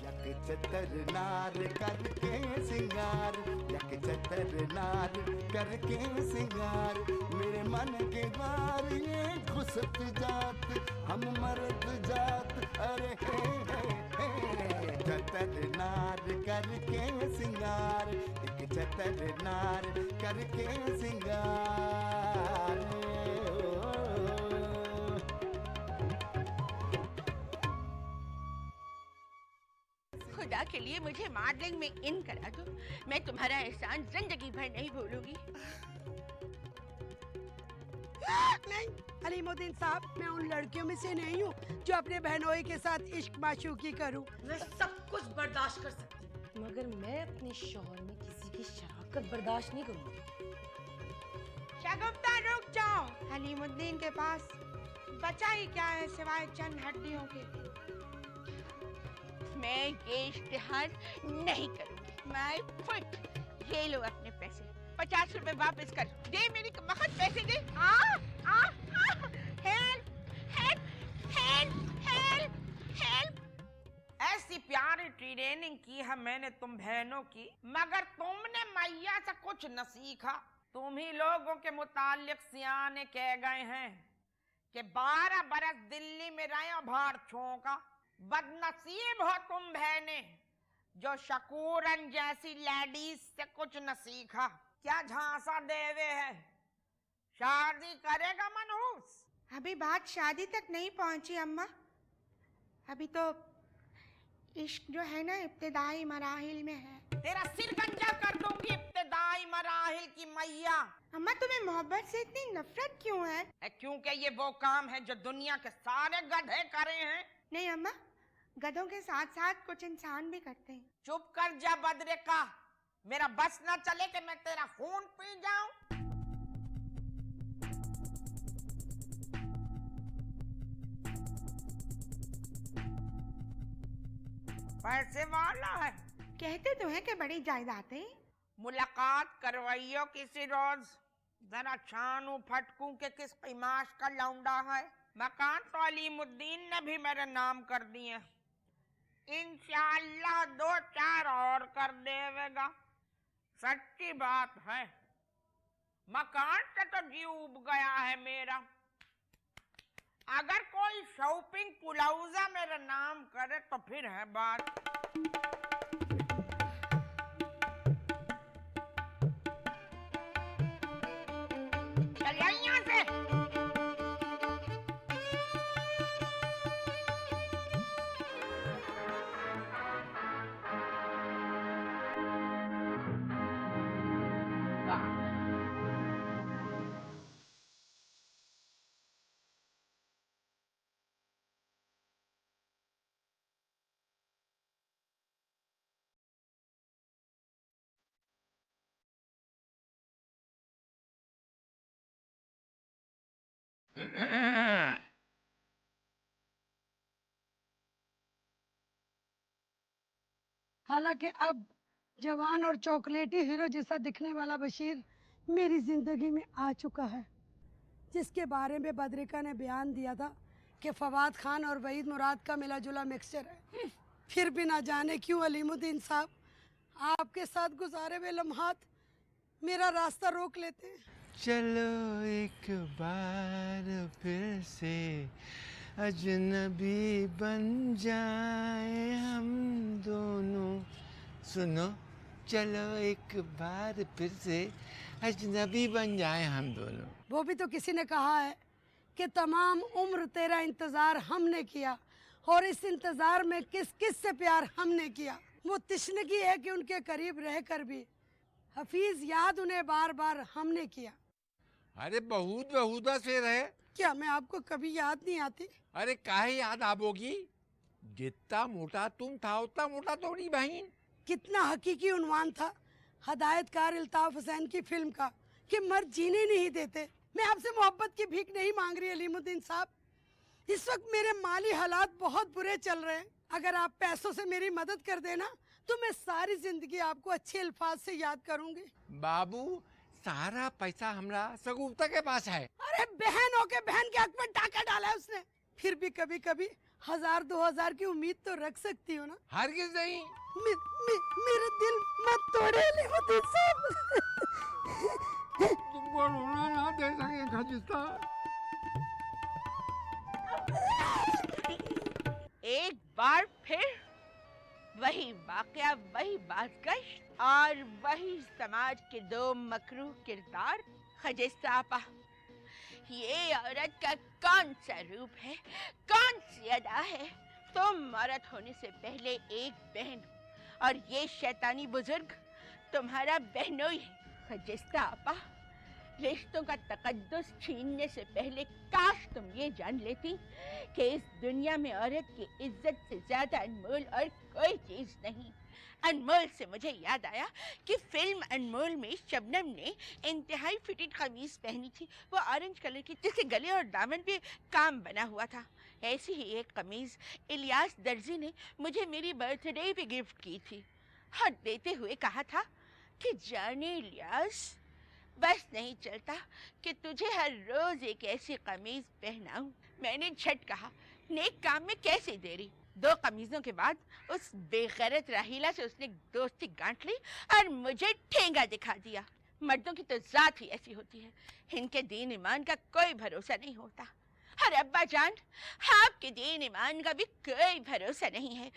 यक चतर नार करके सिंगार, यक चतर नार करके सिंगार, मेरे मन के द्वार ये घुसत जात, हम मर्द जात, अरे हे चतर नार करके सिंगार, एक चतर नार करके सिंगार। खुदा के लिए मुझे मॉडलिंग में इन करा दो, मैं तुम्हारा एहसान जिंदगी भर नहीं भूलूंगी। नहीं अलीमुद्दीन साहब, मैं उन लड़कियों में से नहीं हूँ जो अपने बहनोई के साथ इश्क माशूकी करूँ। मैं सब कुछ बर्दाश्त कर सकती हूँ, मगर मैं अपने शौहर में किसी की शराकत बर्दाश्त नहीं करूँगी। शगुफ्ता रुक जाओ, अलीमुद्दीन के पास बचा ही क्या है सिवाय चंद हड्डियों के। मैं ये इश्तिहार नहीं करूंगी। मैं फुट। ये लो अपने पैसे, 50 रुपए वापस कर दे, मेरी वक्त पैसे दे। Help help help help help. ऐसी प्यारी ट्रेनिंग की है मैंने तुम बहनों की, मगर तुमने मैया से कुछ न सीखा। तुम ही लोगों के मुतालिक सियाने कह गए हैं कि 12 बरस दिल्ली में रहे भाड़ छोंका। बदनसीब हो तुम बहने जो शकूरन जैसी लेडीज से कुछ न सीखा। क्या झांसा देवे है, शादी करेगा मनहूस? अभी बात शादी तक नहीं पहुंची अम्मा, अभी तो इश्क जो है ना इब्तिदाई मराहिल में है। तेरा सिर गंजा कर दूंगी इब्तिदाई मराहिल की मैया। अम्मा तुम्हें मोहब्बत से इतनी नफरत क्यों है? क्योंकि ये वो काम है जो दुनिया के सारे गधे करे हैं। नहीं अम्मा, गधों के साथ साथ कुछ इंसान भी करते हैं। चुप कर जा बदरे का, मेरा बस ना चले कि मैं तेरा खून पी जाऊं। पैसे वाला है, कहते तो है कि बड़ी जायदादें। मुलाकात करवाइयो किसी रोज, जरा छानू फटकू के किस कीमाश का लौंडा है। मकान तो अलीमुद्दीन ने भी मेरे नाम कर दिए, इंशाअल्लाह 2-4 और कर देवेगा। सच्ची बात है, मकान से तो जी उब गया है मेरा। अगर कोई शॉपिंग पुलाउजा मेरा नाम करे तो फिर है बात। चल यहाँ से। हालांकि अब जवान और चॉकलेटी हीरो जैसा दिखने वाला बशीर मेरी जिंदगी में आ चुका है, जिसके बारे में बद्रिका ने बयान दिया था कि फवाद खान और वहीद मुराद का मिला जुला मिक्सचर है। फिर भी ना जाने क्यों अलीमुद्दीन साहब आपके साथ गुजारे हुए लम्हात मेरा रास्ता रोक लेते हैं। चलो एक बार फिर से अजनबी बन जाए हम दोनों। सुनो, चलो एक बार फिर से अजनबी बन जाए हम दोनों। वो भी तो किसी ने कहा है कि तमाम उम्र तेरा इंतजार हमने किया, और इस इंतजार में किस किस से प्यार हमने किया। वो तिश्नगी है कि उनके करीब रहकर भी हफीज याद उन्हें बार बार हमने किया। अरे बहुत बेहुदा से रहे। क्या मैं आपको कभी याद नहीं आती? अरे काहे याद आबोगी, जितना मोटा तुम था उतना मोटा थोड़ी बहन। कितना हकीकी उन्वान था हदायतकार अल्ताफ हुसैन की फिल्म का कि मर्द जीने नहीं देते। मैं आपसे मोहब्बत की भीख नहीं मांग रही अलीमुद्दीन साहब, इस वक्त मेरे माली हालात बहुत बुरे चल रहे हैं। अगर आप पैसों से मेरी मदद कर देना तो मैं सारी जिंदगी आपको अच्छे अल्फाज से याद करूंगी। बाबू, सारा पैसा हमरा सगुफ्ता के पास है। अरे बहन हो के बहन के हक में टाका डाला है उसने। फिर भी कभी कभी 1000-2000 की उम्मीद तो रख सकती हो ना। हरगिज नहीं। मेरा दिल मत तोड़े लियाकत साहब। तुमको रोना ना दे सके खाजिस्ता। एक बार फिर वही वाकया, वही बातकश और वही समाज के दो मकरूह किरदार। खजिस्ता आपा, ये औरत का कौन सा रूप है, कौन सी अदा है? तुम औरत होने से पहले एक बहन हो और ये शैतानी बुजुर्ग तुम्हारा बहनोई है। खजिस्ता आपा, रिश्तों का तकद्दुस छीनने से पहले काश तुम ये जान लेती कि इस दुनिया में औरत की इज्जत से ज्यादा अनमोल और कोई चीज नहीं। अनमोल से मुझे याद आया कि फिल्म अनमोल में शबनम ने इंतहाई फिटेड कमीज पहनी थी, वो ऑरेंज कलर की, जिसके गले और दामन पे काम बना हुआ था। ऐसी ही एक कमीज इलियास दर्जी ने मुझे मेरी बर्थडे पे गिफ्ट की थी और देते हुए कहा था कि जाने इलियास, बस नहीं चलता कि तुझे हर रोज एक ऐसी कमीज पहनाऊं। मैंने झट कहा, नेक काम में कैसे देरी। 2 कमीजों के बाद उस बेगैरत राहीला से उसने दोस्ती गांठ ली और मुझे ठेंगा दिखा दिया। मर्दों की तो जात ही ऐसी होती है, इनके दीन ईमान का कोई भरोसा नहीं होता। और अब्बा जान, आपके दीन ईमान का भी कोई भरोसा नहीं है।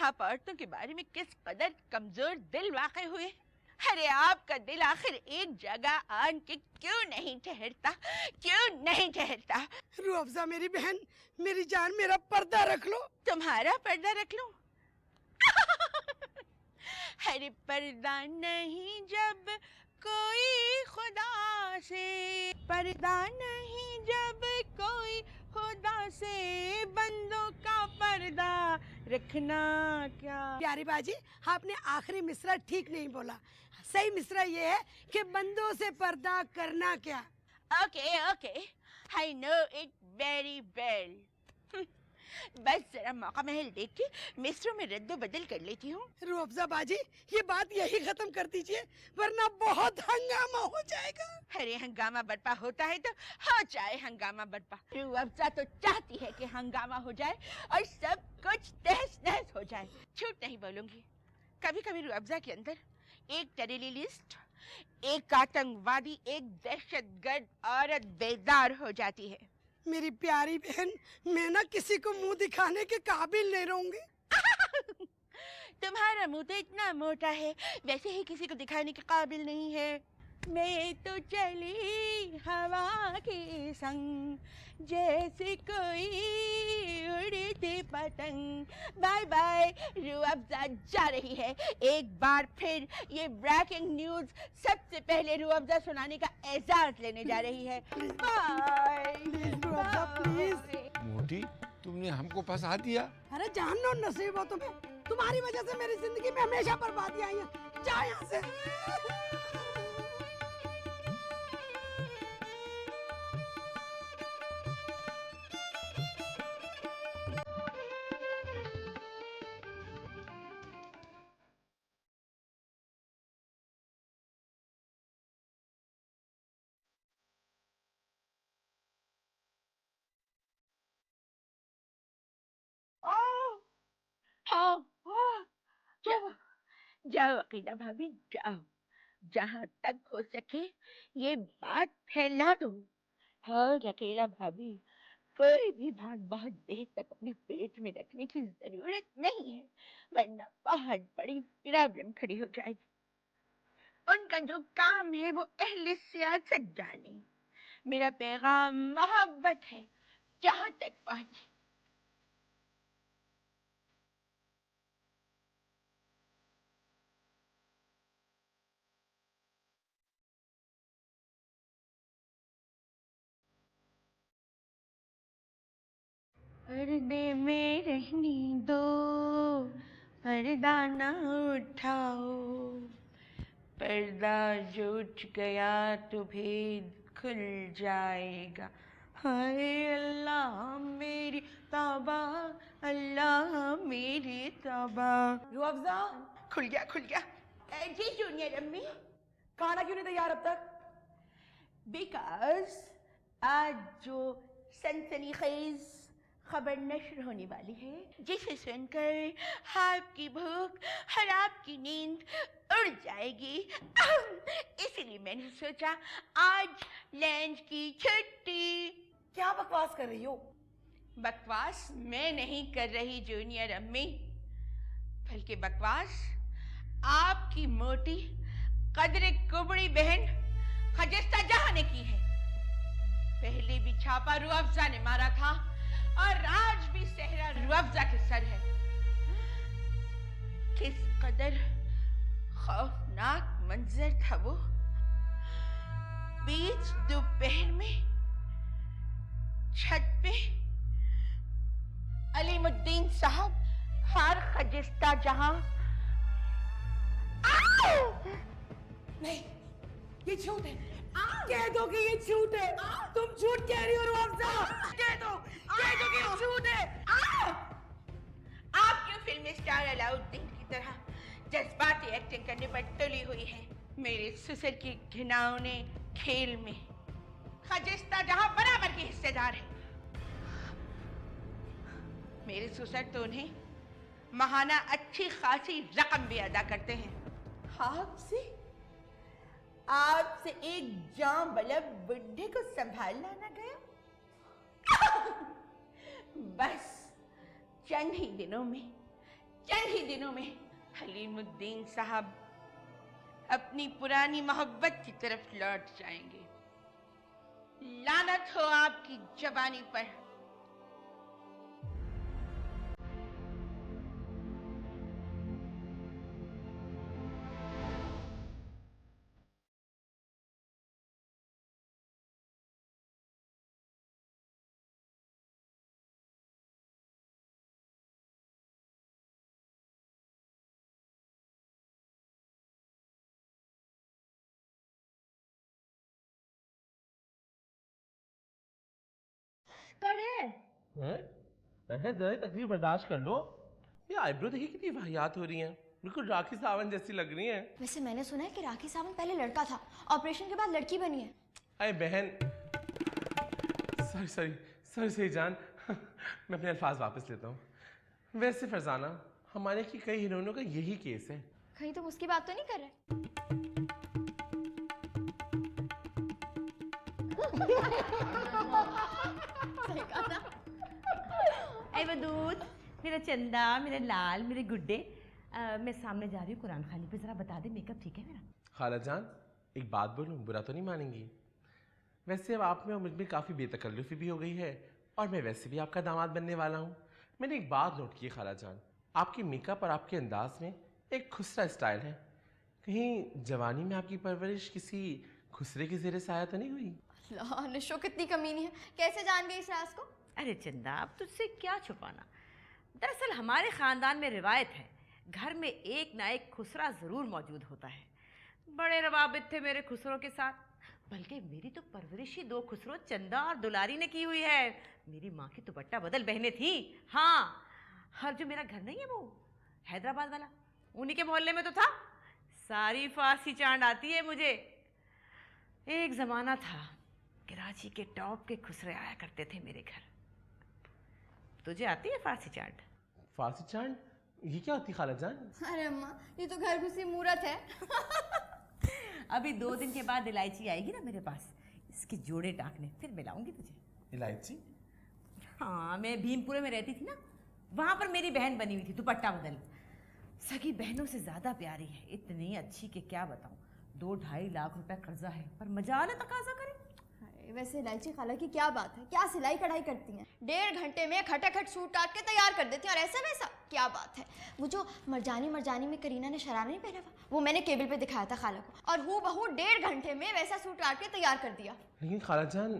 आप औरतों के बारे में किस कदर कमजोर दिल वाक़ई हुए। अरे आपका दिल आखिर एक जगह आन के क्यों नहीं ठहरता, क्यों नहीं ठहरता? रूह अफ़ज़ा मेरी बहन, मेरी जान, मेरा पर्दा रख लो। तुम्हारा पर्दा रख लूं? अरे पर्दा नहीं जब कोई खुदा से, पर्दा नहीं जब कोई खुदा से, बंदों का पर्दा रखना क्या। प्यारी बाजी, आपने आखिरी मिसरा ठीक नहीं बोला। सही मिसरा ये है कि बंदों से पर्दा करना क्या। Okay okay, I know it very well. बस जरा मौका महल देख के मिस्रों में रद्दो बदल कर लेती हूँ। रूह अफ़ज़ा बाजी, ये बात यही खत्म कर दीजिए वरना बहुत हंगामा हो जाएगा। अरे हंगामा बर्पा होता है तो हो जाए हंगामा बर्पा। रूह अफ़ज़ा तो चाहती है कि हंगामा हो जाए और सब कुछ तहस नहस हो जाए। झूठ नहीं बोलूंगी, कभी कभी रूह अफ़ज़ा के अंदर एक टेररिस्ट, एक आतंकवादी, एक दहशतगर्द औरत बेदार हो जाती है। मेरी प्यारी बहन, मैं ना किसी को मुंह दिखाने के काबिल नहीं रहूंगी। तुम्हारा मुंह तो इतना मोटा है, वैसे ही किसी को दिखाने के काबिल नहीं है। मैं तो चली हवा के संग, जैसे कोई उड़ती पतंग। बाय बाय, रूह अफ़ज़ा जा रही है। एक बार फिर ये ब्रेकिंग न्यूज सबसे पहले रूह अफ़ज़ा सुनाने का एजाज लेने जा रही है। Bye Rooh Afza please. मोटी, तुमने हमको फंसा दिया। अरे जानो नसीब हो तुम्हें, तुम्हारी वजह से मेरी जिंदगी में हमेशा बर्बादी आई है। जा यहाँ से। जाओ जाओ अकीदा भाभी, जाओ, जहाँ तक हो सके ये बात फैला दो। और अकेला भाभी, कोई भी बात बहुत देर तक अपने पेट में रखने की जरूरत नहीं है, वरना बहुत बड़ी प्रॉब्लम खड़ी हो जाएगी। उनका जो काम है वो अहले सियासत जाने। मेरा पैगाम मोहब्बत है, जहाँ तक पहुंचे। पर्दे में रहने दो, पर्दा न उठाओ, पर्दा जो उठ गया तो भेद खुल जाएगा। हाय अल्लाह मेरी तौबा, अल्लाह मेरी तौबा। रूह अफ़ज़ा, खुल गया खुल गया। जी जूनियर अम्मी। खाना क्यों नहीं तैयार अब तक? बिकॉज आज जो सनसनीखेज खबर नश्र होने वाली है जिसे सुनकर आपकी भूख और आपकी नींद उड़ जाएगी। इसीलिए मैंने सोचा आज लंच की छुट्टी। क्या बकवास कर रही हो? बकवास मैं नहीं कर रही जूनियर अम्मी, बल्कि बकवास आपकी मोटी कदरे कुबड़ी बहन खजिस्ता जहां ने की है। पहले भी छापा रुअफ़ज़ा ने मारा था और आज भी सहरा रुअफ़ज़ा के सर है। किस कदर खौफनाक मंजर था वो। बीच दोपहर में छत पे अलीमुद्दीन साहब और खजिस्ता जहां। नहीं, ये झूठ है। कह दो कि ये झूठ है। तुम झूठ कह रही हो रुअफ़ज़ा। कह दो कि ये झूठ है। आप क्यों फिल्म स्टार अलाउद्दीन की तरह जज्बाती एक्टिंग करने पर तुली हुई है? मेरे ससुर की घिनौने खेल में खजिस्ता जहां बराबर की हिस्सेदार है। मेरे ससुर तो उन्हें महाना अच्छी खासी रकम भी अदा करते हैं। आपसे एक जाम बलब बुढ़े को संभाल लाना गया। बस चंद ही दिनों में हलीमुद्दीन साहब अपनी पुरानी मोहब्बत की तरफ लौट जाएंगे। लानत हो आपकी जवानी पर। तकलीफ बर्दाश्त कर लो। ये आईब्रो देखिए कितनी वाहियात हो रही हैं, बिल्कुल राखी सावंत जैसी लग रही हैं। वैसे मैंने सुना है कि राखी सावंत पहले लड़का था, ऑपरेशन के बाद लड़की बनी है। अरे बहन, सॉरी जान, मैं अपने अल्फाज वापस लेता हूँ। वैसे फरजाना, हमारे की कई हीरोइनों का यही केस है। कहीं तुम उसकी बात तो नहीं कर रहे? ऐ वदूद, मेरा चंदा, मेरे लाल, मेरे गुड्डे, मैं सामने जा रही हूँ कुरान खानी पे, जरा बता दे मेकअप ठीक है मेरा? खाला जान, एक बात बोलूं, बुरा तो नहीं मानेंगी? वैसे अब आप में और मुझ में काफ़ी बेतकल्लुफ़ी भी हो गई है और मैं वैसे भी आपका दामाद बनने वाला हूँ। मैंने एक बात नोट की खाला जान, आपके मेकअप और आपके अंदाज में एक खुसरा स्टाइल है। कहीं जवानी में आपकी परवरिश किसी खुसरे के ज़ेरे साया तो नहीं हुई? अल्लाह, निशो कितनी कमीनी है, कैसे जान गई इस राज को? अरे चंदा, अब तुझसे क्या छुपाना। दरअसल हमारे ख़ानदान में रिवायत है, घर में एक ना एक खुसरा ज़रूर मौजूद होता है। बड़े रवाबित थे मेरे खुसरों के साथ, बल्कि मेरी तो परवरिश ही दो खुसरों चंदा और दुलारी ने की हुई है। मेरी माँ की दुपट्टा बदल बहनें थी। हाँ, हर जो मेरा घर नहीं है वो हैदराबाद वाला, उन्हीं के मोहल्ले में तो था। सारी फारसी चांद आती है मुझे। एक ज़माना था कराची के टॉप के खुसरे आया करते थे मेरे घर। तुझे आती है फारसी चांद? फारसी चांद ये क्या होती खाला जान? अरे अम्मा, ये तो घर घुसी मूरत है। अभी 2 दिन के बाद इलायची आएगी ना मेरे पास, इसके जोड़े टाकने, फिर मिलाऊंगी तुझे। इलायची? हाँ, मैं भीमपुरे में रहती थी ना, वहाँ पर मेरी बहन बनी हुई थी दुपट्टा बदल। सगी बहनों से ज़्यादा प्यारी है, इतनी अच्छी कि क्या बताऊँ। 2-2.5 लाख रुपए कर्जा है, पर मजाल है तकाजा करे। वैसे इलायची खाला की क्या बात है, क्या सिलाई कढ़ाई करती हैं। 1.5 घंटे में खटाखट सूट काट के तैयार कर देती हैं, और ऐसा वैसा क्या बात है। वो जो मरजानी में करीना ने शरारा नहीं पहना हुआ, वो मैंने केबल पे दिखाया था खाला को, और हूबहू 1.5 घंटे में वैसा सूट काट के तैयार कर दिया। लेकिन खाला जान,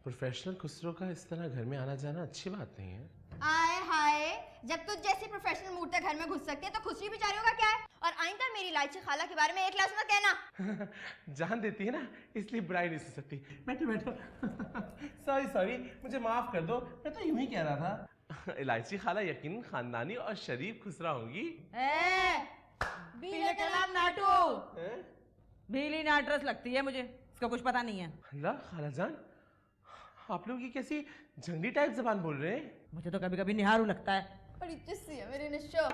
प्रोफेशनल खुसरों का इस तरह घर में आना जाना अच्छी बात नहीं है। आए हाय, जब तुझ जैसी प्रोफेशनल मूर्तें घर में घुस सकती है तो खुसरी बेचारियों का क्या है। और आइंदा मेरी इलायची खाला के बारे में एक लफ्ज़ मत कहना। जान देती है ना, इसलिए बुराई नहीं सुन सकती। बैठो सॉरी, मुझे माफ कर दो, मैं तो यूं ही कह रहा था। इलायची खाला यकीनन खानदानी और शरीफ खुसरा होगी। भीली नाटरस लगती है मुझे, इसका कुछ पता नहीं है। अल्लाह खाला जान, आप लोग ये कैसी जंगली टाइप जबान बोल रहे हैं? मुझे तो कभी कभी निहारू लगता है। बड़ी चिस्सी है मेरी निशो।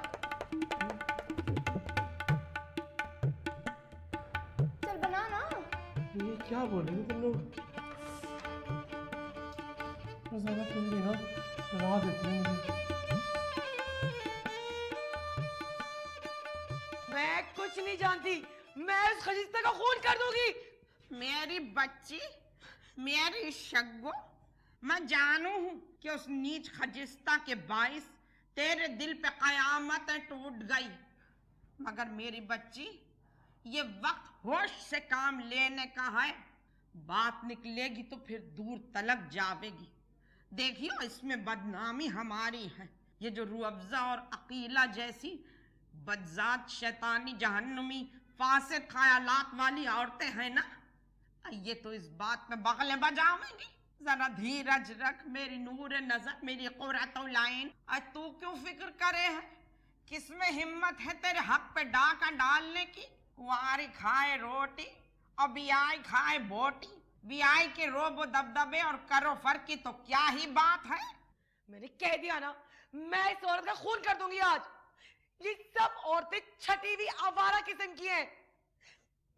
चल बना ना। ये क्या बोल रही हो तुम लोग? ज़रा तुम भी ना बना देती हो मुझे। मैं कुछ नहीं जानती, मैं उस खजिस्ता का खून कर दूंगी। मेरी बच्ची, मेरी शग्गो, मैं जानू हूं कि उस नीच खजिस्ता के बाइस तेरे दिल पे कयामत टूट गई, मगर मेरी बच्ची, ये वक्त होश से काम लेने का है। बात निकलेगी तो फिर दूर तलक जावेगी। देखियो, इसमें बदनामी हमारी है। ये जो रूअफ़ज़ा और अकीला जैसी बदजात शैतानी जहन्नुमी फासिद ख्यालात वाली औरतें हैं ना, ये तो इस बात में बगले बजावेंगी। जरा धीरज रख मेरी नूर नजर, मेरी कुर्रतुल आइन। तू क्यों फिक्र करे है? किसमें हिम्मत है तेरे हक पे डाका डालने की? कुंवारी खाए रोटी और बियाई खाए बोटी। बियाई के रोबो दबदबे और करो फर्क की तो क्या ही बात है। मैंने कह दिया ना, मैं इस औरत का खून कर दूंगी आज। ये सब औरतें छटी हुई आवारा किस्म की हैं।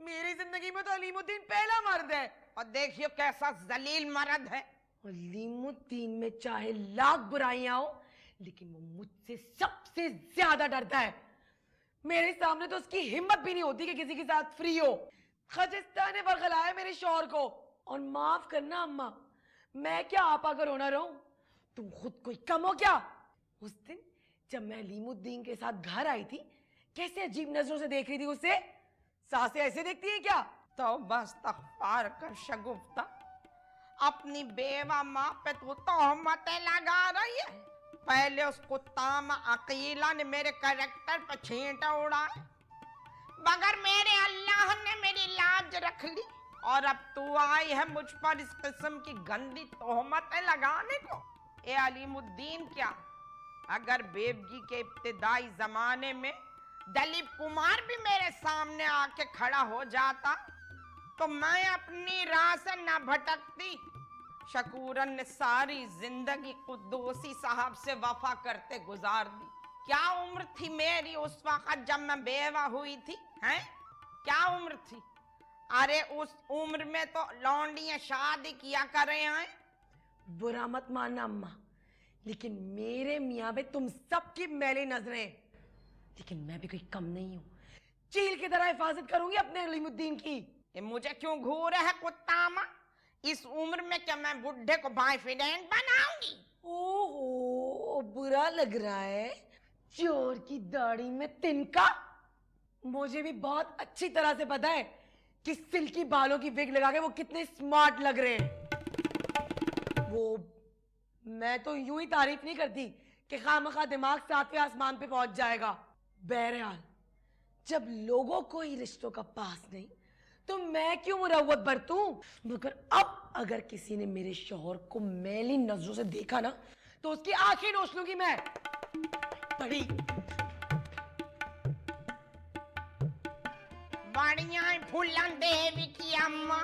मेरी जिंदगी में तो अलीमुद्दीन पहला मर्द है, और देखियो कैसा जलील मर्द है। अलीमुद्दीन में चाहे लाख बुराइयां हो, लेकिन वो मुझसे सबसे ज्यादा डरता है। मेरे सामने तो उसकी हिम्मत भी नहीं होती कि किसी के साथ फ्री हो। खजिस्ता ने बरगलाया मेरे शौहर को। और माफ करना अम्मा, मैं क्या आपा का रोना रहूं? तुम खुद कोई कम हो क्या? उस दिन जब मैं अलीमुद्दीन के साथ घर आई थी, कैसे अजीब नजरों से देख रही थी उसे। सासें ऐसे देखती हैं क्या? तो बस तख्तार कर शगुफ्ता, अपनी बेवा माँ पे तो तोहमतें लगा रही है। पहले उस कुत्ता अकीला ने मेरे कैरेक्टर पर छींटा उड़ाए, मगर मेरे अल्लाह ने मेरी लाज रख ली। और अब तू आई है मुझ पर इस किस्म की गंदी तोहमतें लगाने को। ए अलीमुद्दीन, क्या अगर बेवगी के इब्तिदाई जमाने में दलीप कुमार भी मेरे सामने आके खड़ा हो जाता तो मैं अपनी राह से न भटकती। शकूरन ने सारी जिंदगी कुद्दूसी साहब से वफा करते गुजार दी। क्या उम्र थी मेरी उस वक्त जब मैं बेवा हुई थी, हैं? क्या उम्र थी? अरे उस उम्र में तो लौंडियां शादी किया कर रहे हैं। बुरा मत मानना अम्मा, लेकिन मेरे मियाँ पे तुम सबकी मैली नजरें। लेकिन मैं भी कोई कम नहीं हूँ। चील की तरह हिफाजत करूंगी अपने अलीमुद्दीन की। ये मुझे क्यों घूर है कुत्ता माँ? इस उम्र में क्या मैं बुढ़े को बॉयफ्रेंड बनाऊंगी? ओहो, बुरा लग रहा है? चोर की दाढ़ी में तिनका। मुझे भी बहुत अच्छी तरह से पता है कि सिल्की बालों की विग लगा के वो कितने स्मार्ट लग रहे हैं। वो मैं तो यूं ही तारीफ नहीं करती कि खामखा दिमाग 7वें आसमान पे पहुंच जाएगा। बहरहाल, जब लोगों को ही रिश्तों का पास नहीं तो मैं क्यों मुरव्वत बरतूं? मगर अब अगर किसी ने मेरे शौहर को मैली नजरों से देखा ना तो उसकी आंखें नोच लूंगी मैं। बड़ी बढ़िया फूलन देवी की अम्मा।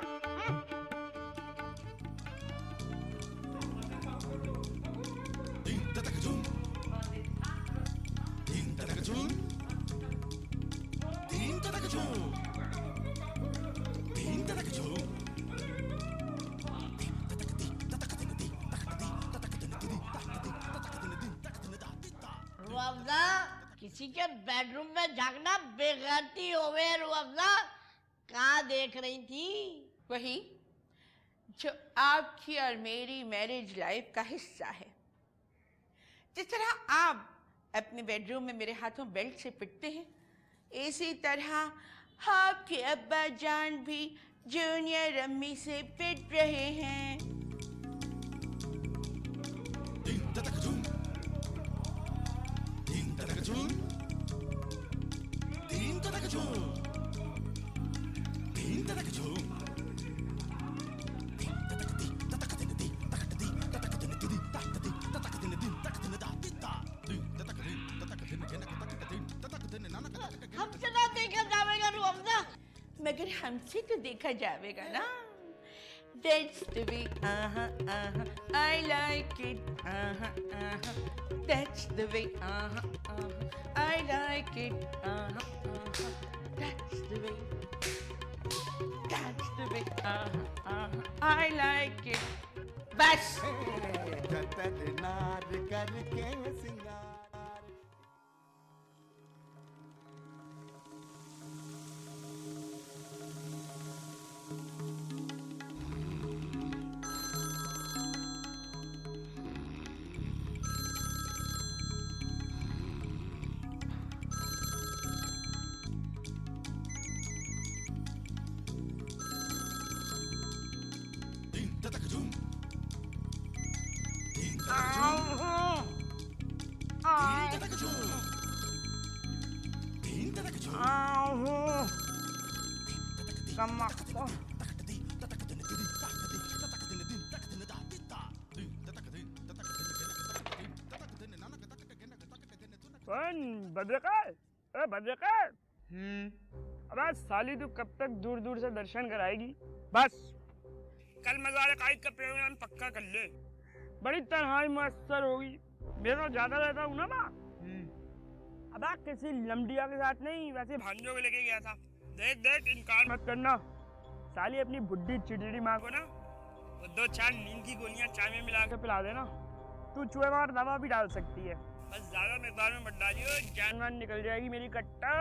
किसी के बेडरूम में झांकना बेगैरती हो गए। रुअफ़ज़ा, कहाँ देख रही थी? वही जो आपकी और मेरी मैरिज लाइफ का हिस्सा है। जिस तरह आप अपने बेडरूम में मेरे हाथों बेल्ट से पिटते हैं, इसी तरह आपके अब्बा जान भी जूनियर अम्मी से पिट रहे हैं। हमसे ना देखा जाएगा रुअफ़ज़ा। मगर हमसे तो देखा जाएगा ना। That's the way, I like it, That's the way, I like it, That's the way, that's the way, I like it. बस भद्रकर अब साली तू कब तक दूर दूर से दर्शन कराएगी? बस कल मज़ार कायद का प्रोग्राम पक्का कर ले, बड़ी तन्हाई मुयस्सर होगी। मेरा ज्यादा रहता हूँ ना माँ। अब किसी लमडिया के साथ नहीं, वैसे भांजों को लेके गया था। देख देख इनकार मत करना। साली अपनी बुड्ढी चिड़िड़ी माँ को ना वो 2-4 नींद की गोलियां चाय में मिला के पिला देना। तू चूहे मार दवा भी डाल सकती है, बस ज्यादा मिकदार में मत डालियो, जान वान निकल जाएगी मेरी कट्टा।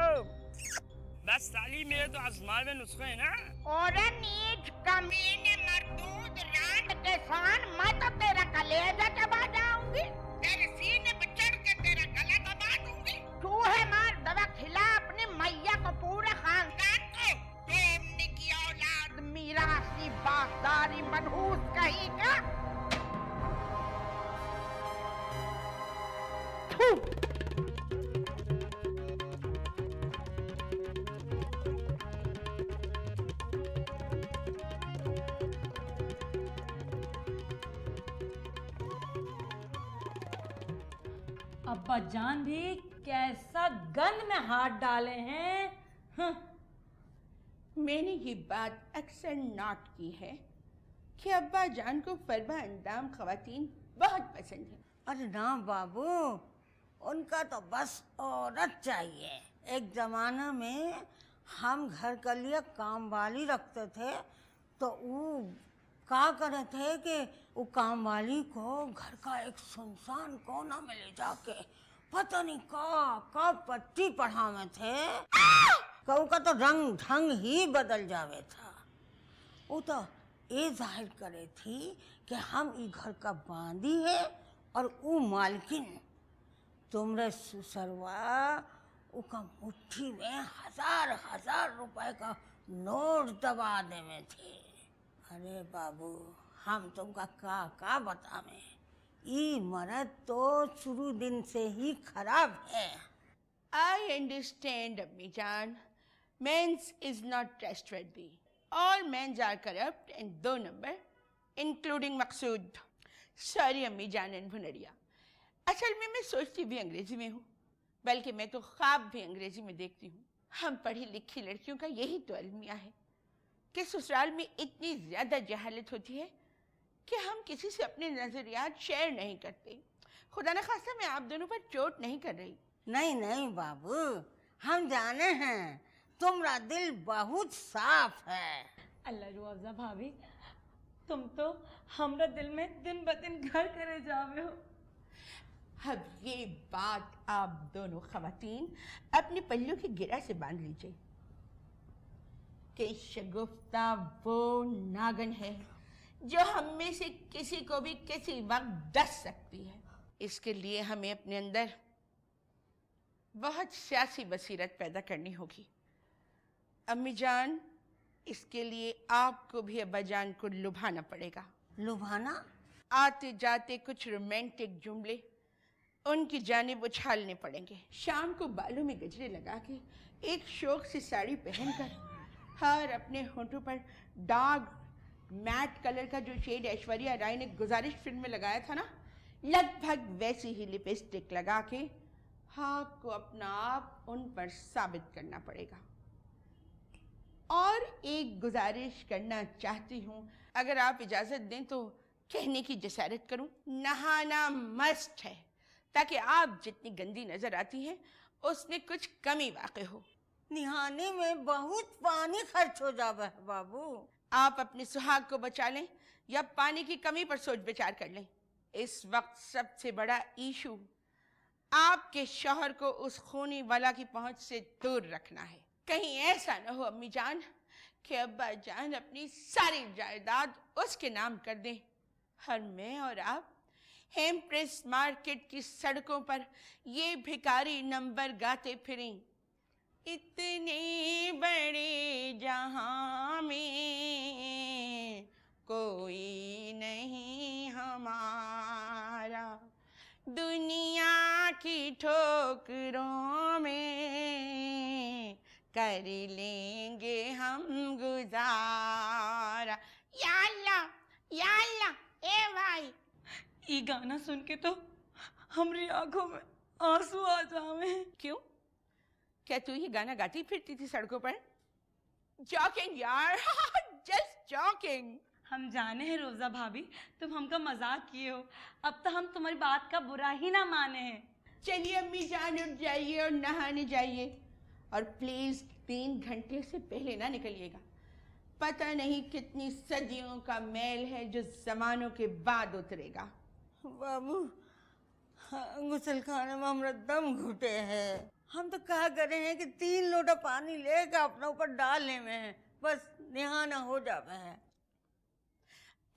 बस साली मेरे तो आसमान में नुस्खे है ना। और नीच कमीने मर्दूद रांड के सान मैं तो तेरा कलेजा चबा जाऊंगी, तेरे सीने पे चढ़ के तेरा गला दबा दूंगी। चूहे मार दवा खिला अपनी मैया को, पूरे खानदान को। तुमने की औलाद मीरासी बागदारी मनहूस कहीं का। अब्बा जान भी कैसा गंद में हाथ डाले हैं। मैंने ये बात अक्सर नोट की है कि अब्बा जान को फरबा अंदाम खवातीन बहुत पसंद है। अरे ना बाबू, उनका तो बस औरत चाहिए। एक जमाना में हम घर के लिए काम वाली रखते थे, तो वो क्या करे थे कि वो काम वाली को घर का एक सुनसान कोना में ले जाके पता नहीं का पट्टी पढ़ावे थे। कहू का तो रंग ढंग ही बदल जावे था। वो तो ये जाहिर करे थी कि हम ई घर का बांदी है और वो मालकिन। तुमरे सुसरवा उका मुट्ठी में 1000 रुपए का नोट दबा देवे थे। अरे बाबू, हम तुमका का बतावे, ई मर्द तो शुरू दिन से ही खराब है। I understand, अम्मी जान. Men's is not trustworthy. All men's are corrupt and 2 number, including Maqsood. Sorry अम्मी जान एंड भुनरिया। असल में मैं सोचती भी अंग्रेजी में हूँ, बल्कि मैं तो ख्वाब भी अंग्रेजी में देखती हूँ। हम पढ़ी लिखी लड़कियों का यही तो अलमिया है कि ससुराल में इतनी ज्यादा जहालत होती है कि हम किसी से अपने नजरियात शेयर नहीं करते। खुदा न खास्ता मैं आप दोनों पर चोट नहीं कर रही। नहीं बाबू, हम जाने हैं तुम्हारा दिल बहुत साफ है। अल्लाह रुआफ़ज़ा भाभी, तुम तो हमरा दिल में दिन ब दिन घर करे जावे हो। अब ये बात आप दोनों खवातीन अपने पल्लू की गिरा से बांध लीजिए कि शगुफ्ता वो नागन है जो हम में से किसी को भी किसी वक्त डस सकती है। इसके लिए हमें अपने अंदर बहुत सियासी बसीरत पैदा करनी होगी। अम्मी जान, इसके लिए आपको भी अब्बा जान को लुभाना पड़ेगा। लुभाना? आते जाते कुछ रोमांटिक जुमले उनकी जानिब उछालने पड़ेंगे। शाम को बालों में गजरे लगा के, एक शौक से साड़ी पहनकर और अपने होंठों पर डार्क मैट कलर का जो शेड ऐश्वर्या राय ने गुजारिश फिल्म में लगाया था ना, लगभग वैसी ही लिपस्टिक लगा के आपको अपना आप उन पर साबित करना पड़ेगा। और एक गुजारिश करना चाहती हूँ अगर आप इजाजत दें तो कहने की जसारत करूं, नहाना मस्ट है, ताकि आप जितनी गंदी नजर आती हैं उसमें कुछ कमी वाक़ई हो। निहाने में बहुत पानी खर्च हो जाता है बाबू। आप अपने सुहाग को बचा लें या पानी की कमी पर सोच विचार कर लें। इस वक्त सबसे बड़ा इशू आपके शौहर को उस खूनी वाला की पहुंच से दूर रखना है। कहीं ऐसा न हो अम्मी जान कि अब्बा जान अपनी सारी जायदाद उसके नाम कर दें और मैं और आप हेमप्रेस मार्केट की सड़कों पर ये भिखारी नंबर गाते फिरें, इतने बड़े जहां में कोई नहीं हमारा, दुनिया की ठोकरों में कर लेंगे हम गुजारा। या अल्लाह ए भाई, ये गाना सुन के तो हमारी आंखों में आंसू आ जावे। क्यों? क्या तू ये गाना गाती फिरती थी सड़कों पर? जॉकिंग यार, जस्ट जॉकिंग। हम जाने हैं रोजा भाभी, तुम हमका मजाक किए हो, अब तो हम तुम्हारी बात का बुरा ही ना माने हैं। चलिए अम्मी जान उठ जाइए और नहाने जाइए, और प्लीज 3 घंटे से पहले ना निकलिएगा। पता नहीं कितनी सदियों का मैल है जो जमानों के बाद उतरेगा। बाबू, गुसल खाने में हमारा दम घुटे है। हम तो कहा कर रहे हैं कि 3 लोटा पानी लेकर अपना ऊपर डालने में है, बस नहाना हो जाता है।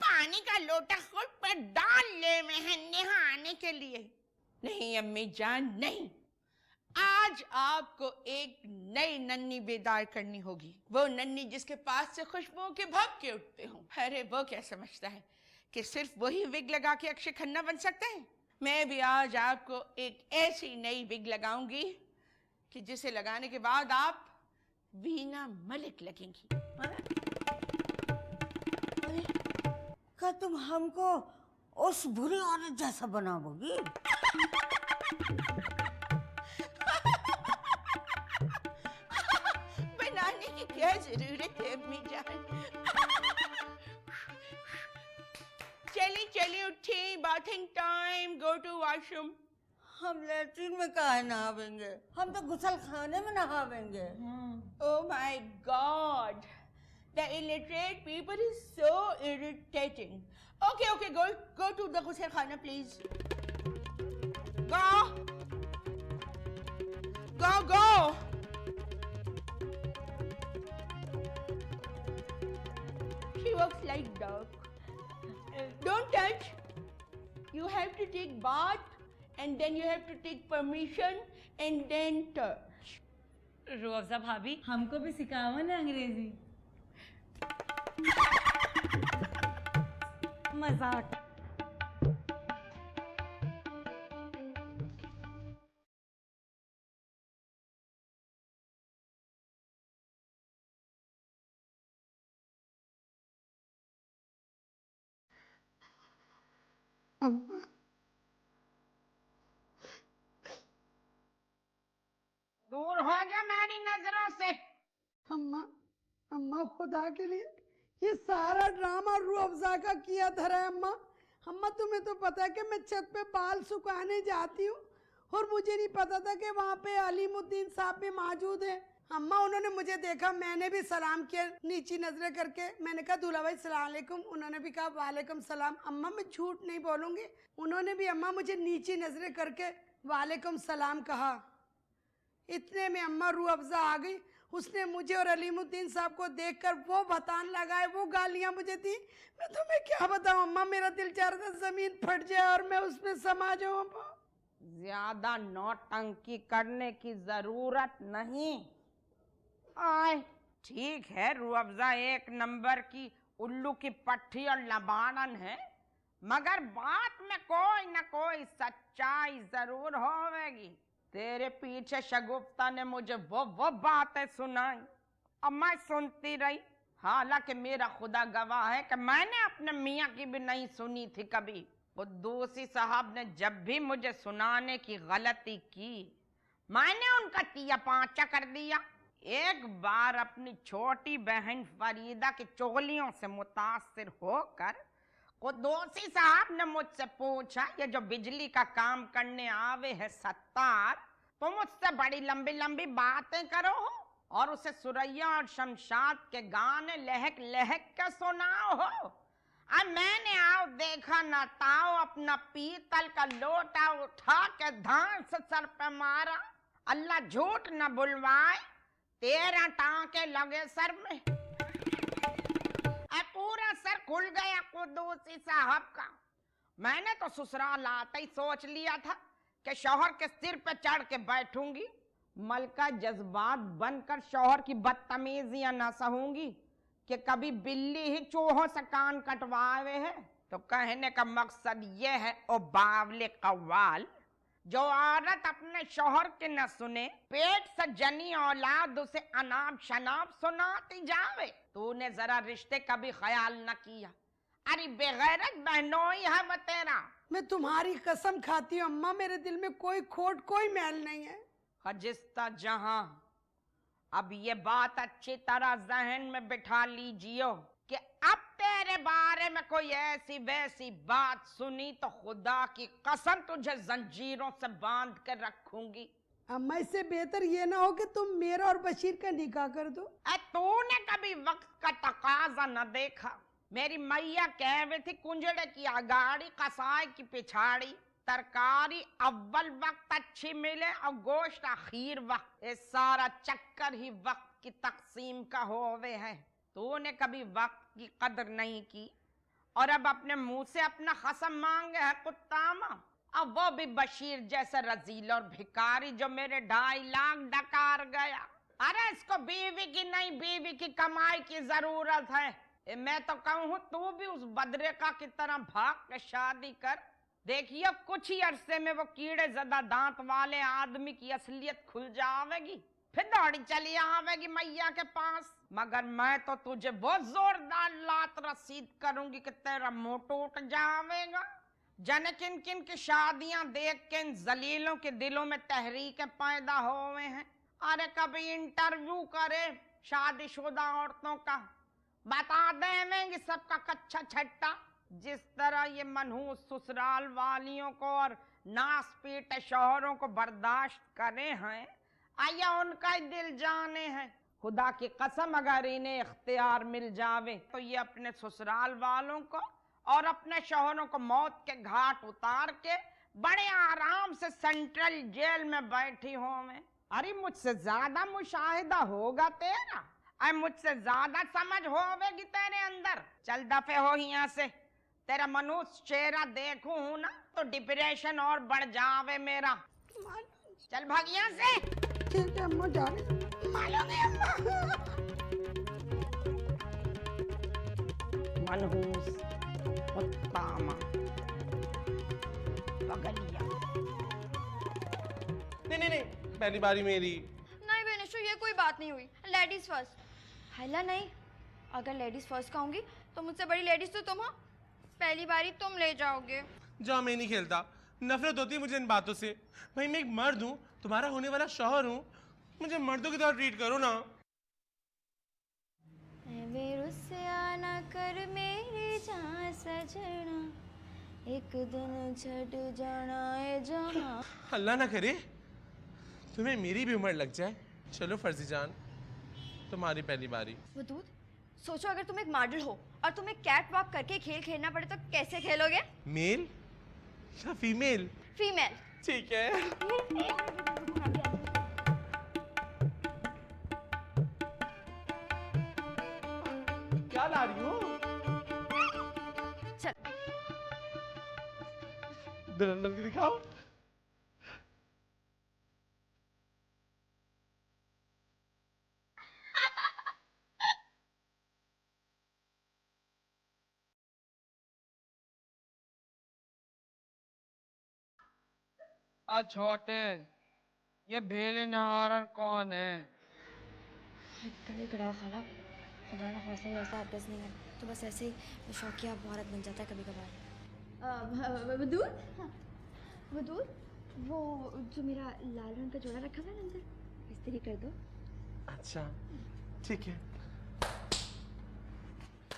पानी का लोटा खुद पर डालने में है नहाने के लिए? नहीं अम्मी जान, नहीं। आज आपको एक नई नन्नी बेदार करनी होगी, वो नन्नी जिसके पास से खुशबुओं के भभके उठते हों। अरे वो क्या समझता है कि सिर्फ वही विग लगा के अक्षय खन्ना बन सकता है? मैं भी आज आपको एक ऐसी नई विग लगाऊंगी कि जिसे लगाने के बाद आप वीना मलिक लगेंगी। क्या तुम हमको उस बुरी औरत जैसा बनाओगी? बनाने की क्या जरूरत है अम्मी जान? चलिए उठिए, bathing time, go to washroom. हम लैट्रिन में काहे नहावेंगे? हम तो गुसल खाने में नहावेंगे। Oh my God, the illiterate people is so irritating. Okay, go to the ghusl khana, please. Go. She works like dog. Don't touch. You have to take bath, and then you have to take permission, and then touch. रोज़ा भाभी, हमको भी सिखाओ ना अंग्रेजी। मजाक। दूर हो जा मेरी नजरों से। अम्मा खुदा के लिए ये सारा ड्रामा रूह अफ़ज़ा का किया धरा है अम्मा तुम्हें तो पता है कि मैं छत पे बाल सुखाने जाती हूँ और मुझे नहीं पता था कि वहाँ पे अलीमुद्दीन साहब भी मौजूद है। अम्मा उन्होंने मुझे देखा, मैंने भी सलाम किया नीची नजरें करके। मैंने कहा दूल्हा भाई सलाम अलैकुम, उन्होंने भी कहा वालेकुम सलाम। अम्मा मैं झूठ नहीं बोलूँगी, उन्होंने भी अम्मा मुझे नीची नजरें करके वालेकुम सलाम कहा। इतने में अम्मा रूह अफ़ज़ा आ गई, उसने मुझे और अलीमुद्दीन साहब को देखकर वो भतान लगाए, वो गालियां मुझे दी। मैं तुम्हें क्या बताऊं अम्मा, मेरा दिल चाह रहा था जमीन फट जाए और मैं उसमें समा जाऊं अम्मा। ज्यादा नौटंकी करने की जरूरत नहीं। आए ठीक है, रूह अफ़ज़ा 1 नंबर की उल्लू की पट्टी और लबाड़न है, मगर बात में कोई न कोई सच्चाई जरूर होवेगी। तेरे पीछे शगुफ्ता ने मुझे वो बातें सुनाई, अब मैं सुनती रही। हालांकि मेरा खुदा गवाह है कि मैंने अपने मियाँ की भी नहीं सुनी थी कभी। कुद्दूसी साहब ने जब भी मुझे सुनाने की गलती की, मैंने उनका तिया पांचा कर दिया। एक बार अपनी छोटी बहन फरीदा की चोलियों से मुतासिर होकर कुद्दूसी साहब ने मुझसे पूछा, ये जो बिजली का काम करने आवे है सत्तार, तुम मुझसे बड़ी लंबी लंबी बातें करो हो और उसे सुरैया और शमशाद के गाने लहक लहक के सुनाओ हो। अब मैंने आओ देखा ना ताओ अपना पीतल का लोटा उठा के धान से सर पे मारा। अल्लाह झूठ न बुलवाए, 13 टांके लगे सर में। पूरा सर खुल गया कुद्दूसी साहब का। मैंने तो ससुराल आते ही सोच लिया था कि शौहर के सिर पे चढ़ के बैठूंगी। मलका जज्बात बनकर शौहर की बदतमीजियां न सहूंगी कि कभी बिल्ली ही चूहों से कान कटवाए है। तो कहने का मकसद ये है, ओ बावले कव्वाल, जो औरत अपने शौहर के न सुने, पेट से जनी औलाद उसे अनाप शनाप सुनाती जावे। तूने जरा रिश्ते का भी ख्याल न किया। अरे बेगैरत बहनोई है वो तेरा। मैं तुम्हारी कसम खाती हूँ अम्मा, मेरे दिल में कोई खोट कोई मैल नहीं है। खजिस्ता जहां, अब ये बात अच्छी तरह जहन में बिठा लीजियो कि अब तेरे बारे में कोई ऐसी वैसी बात सुनी तो खुदा की कसम तुझे जंजीरों से बांध कर रखूंगी। अम्मा, इससे बेहतर ये ना हो कि तुम मेरा और बशीर का निकाह कर दो। तूने कभी वक्त का तकाजा न देखा। मेरी मैया कह रही थी, कुंजड़े की अगाड़ी कसाई की पिछाड़ी, तरकारी अव्वल वक्त अच्छी मिले और गोश्त आखिर वक्त। ये सारा चक्कर ही वक्त की तकसीम का होवे है। तूने कभी वक्त की कदर नहीं की और अब अपने मुंह से अपना कसम मांगे है कुत्तामा। अब वो भी बशीर जैसे रजील और भिखारी जो मेरे 2.5 लाख डकार गया। अरे इसको बीवी की नहीं, बीवी की कमाई की जरूरत है। मैं तो कहूँ तू भी उस बदरेका की तरह भाग के शादी कर। देखिए कुछ ही अरसे में वो कीड़े ज़दा दांत वाले आदमी की असलियत खुल जावेगी, फिर दौड़ी चली आवेगी मैया के पास। मगर मैं तो तुझे बहुत जोरदार लात रसीद करूंगी कि तेरा मुंह टूट जावेगा। जन किन किन की शादियां देख के इन जलीलों के दिलों में तहरीकें पैदा हुए हैं। अरे कभी इंटरव्यू करे शादीशुदा औरतों का, बता देंगे सबका कच्चा छट्टा। जिस तरह ये मनहूस ससुराल वालियों को और नास पीटे शौहरों को बर्दाश्त करे हैं, आया उनका ही दिल जाने हैं। खुदा की कसम अगर इन्हें इख्तियार मिल जावे तो ये अपने ससुराल वालों को और अपने शौहरों को मौत के घाट उतार के बड़े आराम से सेंट्रल जेल में बैठी होवे। अरे मुझसे ज्यादा मुशाहिदा होगा तेरा, अरे मुझसे ज्यादा समझ होवेगी तेरे अंदर। चल दफे हो यहाँ से, तेरा मनुष्य चेहरा देखूं ना तो डिप्रेशन और बढ़ जावे मेरा। चल भाग यहाँ से। ठीक है अम्मा, जा रही। मनहूस उत्तामा पगलिया। नहीं, पहली बारी मेरी। नहीं बेनिशो, ये कोई बात नहीं हुई। Ladies first. हल्ला नहीं, अगर लेडीज फर्स्ट कहूंगी तो मुझसे बड़ी लेडीज तो तुम हो। पहली बारी तुम ले जाओगे। जाओ, मैं नहीं खेलता। नफरत होती है मुझे इन बातों से। भाई मैं एक मर्द हूँ, तुम्हारा होने वाला शौहर हूँ, मुझे मर्दों की तरह ट्रीट करो ना। ना कर मेरी जान सजना, एक दिन छट जाना है जहां। अल्लाह ना करे तुम्हें मेरी भी उम्र लग जाए। चलो फर्जी जान, तुम्हारी पहली बारी। वदूद, सोचो अगर तुम एक मॉडल हो और तुम्हें कैट वॉक करके खेल खेलना पड़े तो कैसे खेलोगे? मेल या फीमेल? फीमेल। ठीक है। क्या ला रही हो? चल दुल्हन की दिखाओ। छोटे, ये भेले नहारन कौन है? कड़े कड़ा खाला, हमारा हौसला वैसा अभ्यास नहीं है तो बस ऐसे ही शौकिया औरत बन जाता है कभी कभार। वदूद, हाँ वदूद, वो जो मेरा लाल रंग का जोड़ा रखा हुआ है अंदर, इस्त्री कर दो। अच्छा ठीक है।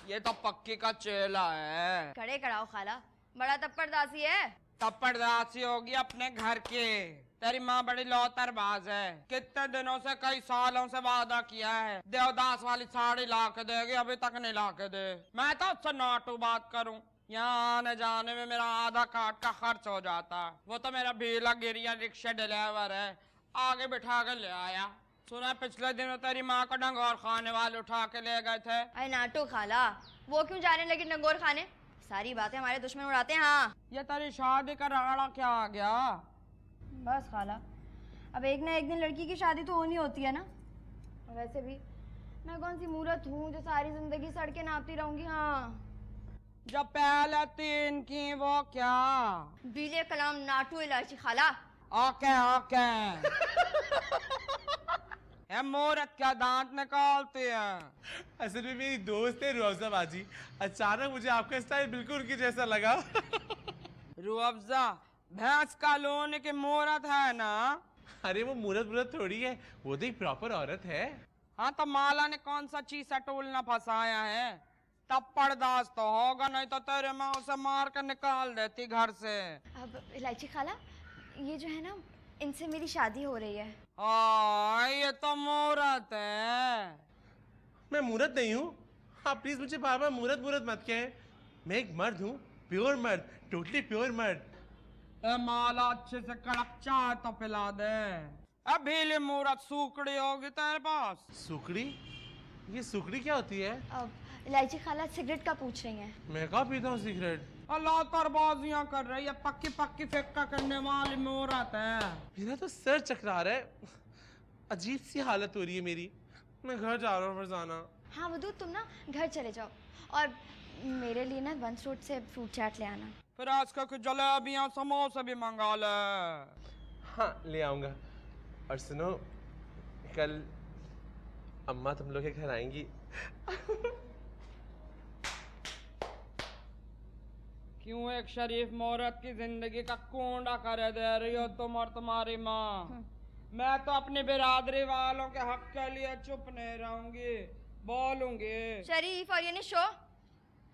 ये तो पक्की का चेला है। खड़े खड़ाओ खाला, बड़ा तप्पड़दासी है। तप्पड़दासी होगी अपने घर की। तेरी माँ बड़ी लौतरबाज है। कितने दिनों से, कई सालों से वादा किया है देवदास वाली साड़ी ला के देगी, अभी तक नहीं ला के दे। मैं तो उससे नाटू बात करूं, यहाँ आने जाने में मेरा आधा कार्ड का खर्च हो जाता। वो तो मेरा भीला गिरिया रिक्शा ड्राइवर है, आगे बिठा के ले आया। सुना पिछले दिनों तेरी माँ को डंगोर खाने वाले उठा के ले गए थे। अरे नाटू खाला, वो क्यों जाने लगी डंगोर खाने? सारी बातें हमारे दुश्मन उड़ाते हैं। हाँ, ये तेरी शादी का राड़ा क्या आ गया? बस खाला, अब एक ना एक दिन लड़की की शादी तो होनी होती है ना। और वैसे भी मैं कौन सी मूर्त हूँ जो सारी जिंदगी सड़कें नापती रहूंगी। हाँ, जब पहले तीन की वो क्या बीले कलाम नाटू इलायची खाला। Okay okay. ये मूर्त क्या दांत निकालती है? असल में मेरी दोस्त है रूअफ़ज़ा बाजी, अचानक मुझे आपका स्टाइल बिल्कुल उनकी जैसा लगा। रूअफ़ज़ा भैंस का लोने की मूर्त है ना? अरे वो मूर्त थोड़ी है, वो तो एक प्रॉपर औरत है। हाँ तो माला ने कौन सा चीसा टूल ना फंसाया है? तब पर्दाश्त तो होगा, नहीं तो तेरे माँ उसे मार कर निकाल देती घर से। अब इलायची खाला, ये जो है ना, इनसे मेरी शादी हो रही है। ये तो मूर्त है। मैं मूर्त नहीं हूँ, आप प्लीज मुझे बार बार मूर्त मत कहें। मैं एक मर्द हूँ, प्योर मर्द, टोटली प्योर मर्द। माला अच्छे से कड़क चाय तो पिला दे। अभी मूर्त सूखड़ी होगी तेरे पास। सूखड़ी? ये सूखड़ी क्या होती है? अब इलायची खाला सिगरेट का पूछ रही हैं। मैं कहाँ पीता हूँ सिगरेट? अल्लाह तरबाजियां कर रही है, पक्की पक्की फेंका करने वाली मूर्त है। मेरा तो सर चकरा रहा है, अजीब सी हालत हो रही है मेरी। मैं घर जा रहा हूँ फरजाना। हाँ वदू, तुम ना घर चले जाओ और मेरे लिए ना वंश रोड से फ्रूट चाट ले आना। फिर आज का कुछ जलेबियां समोसे भी मंगा ले। हाँ ले आऊंगा। और सुनो, कल अम्मा तुम लोग के घर आएंगी। क्यों एक शरीफ औरत की जिंदगी का कोंडा कर दे रही हो तुम और तुम्हारी माँ? मैं तो अपनी बिरादरी वालों के हक के लिए चुप नहीं रहूंगी, बोलूंगी। शरीफ और ये निशो,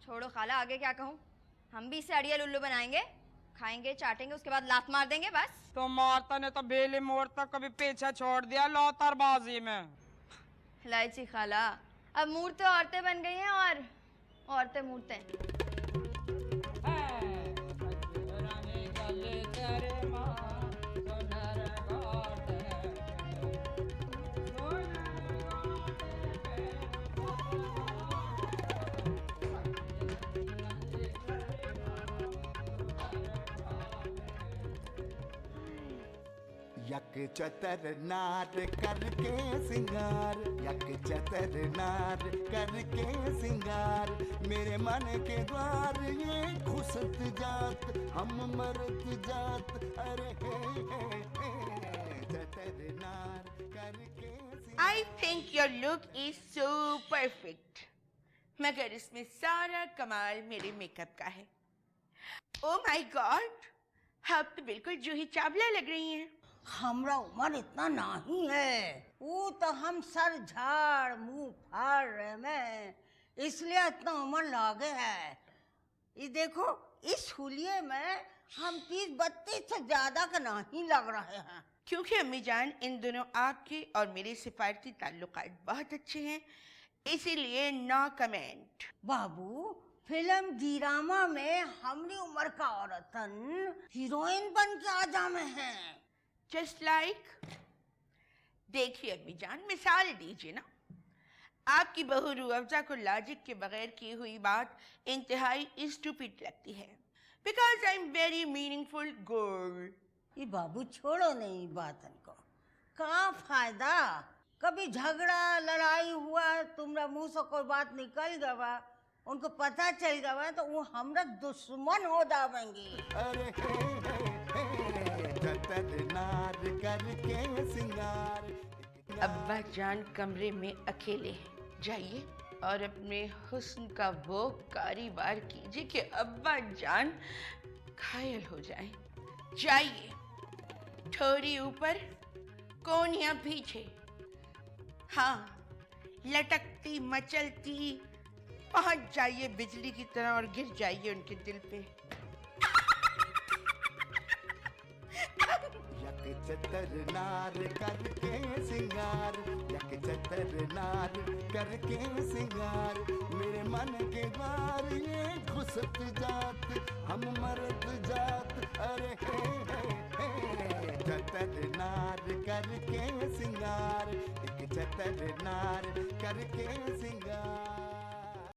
छोड़ो खाला, आगे क्या कहूँ। हम भी इसे अड़िया लुल्लू बनाएंगे, खाएंगे चाटेंगे, उसके बाद लात मार देंगे बस। तो मारता ने तो बेली मोरता कभी पीछे छोड़ दिया लौतरबाजी में। इलायची खाला, अब मूर्तें औरतें बन गई हैं और औरतें मूर्तें। यक चतर नार करके सिंगार, यक चतर नार करके सिंगार, मेरे मन के द्वार ये घुसत जात, हम मरत जात, अरे चतर नार करके। I think your look is so perfect, मगर इसमें सारा कमाल मेरे मेकअप का है। Oh my God, आप तो बिल्कुल जूही चावला लग रही हैं। हमरा उम्र इतना नहीं है, वो तो हम सर झाड़ मुंह फाड़ रहे में, इसलिए इतना उम्र लागे है। ये देखो, इस हुलिये में हम 30-32 से ज्यादा का नहीं लग रहे हैं। क्योंकि अम्मी जान, इन दोनों आपके और मेरे सिफारती ताल्लुकात बहुत अच्छे हैं, इसीलिए नो कमेंट। बाबू, फिल्म ड्रामा में हमरी उम्र का औरतन हीरोइन बन के आ जामे हैं। जस्ट लाइक, देखिए अम्मी जान, मिसाल दीजिए ना। आपकी बहू रूअफ़ज़ा को लॉजिक के बगैर की हुई बात इंतहाई स्टूपिड लगती है, because I am very meaningful girl. ये बाबू छोड़ो नहीं बातन को, का फायदा? कभी झगड़ा लड़ाई हुआ, तुम्हारा मुंह से कोई बात निकल गवा, उनको पता चल गवा तो वो हमरा दुश्मन हो जाएंगे। अरे नार करके सिंगार। अब्बा जान कमरे में अकेले हैं, जाइए और अपने हुस्न का वो कारोबार कीजिए कि अब्बा जान घायल हो जाएं। जाइए, थोड़ी ऊपर, कोनिया पीछे। हाँ, लटकती मचलती पहुंच जाइए बिजली की तरह और गिर जाइए उनके दिल पे। यक चतर नार करके सिंगार, यक चतर नार करके सिंगार, मेरे मन के बार ये घुसत जात, हम मरद जात, अरे हे चतर नार करके सिंगार, एक चतर नार करके सिंगार।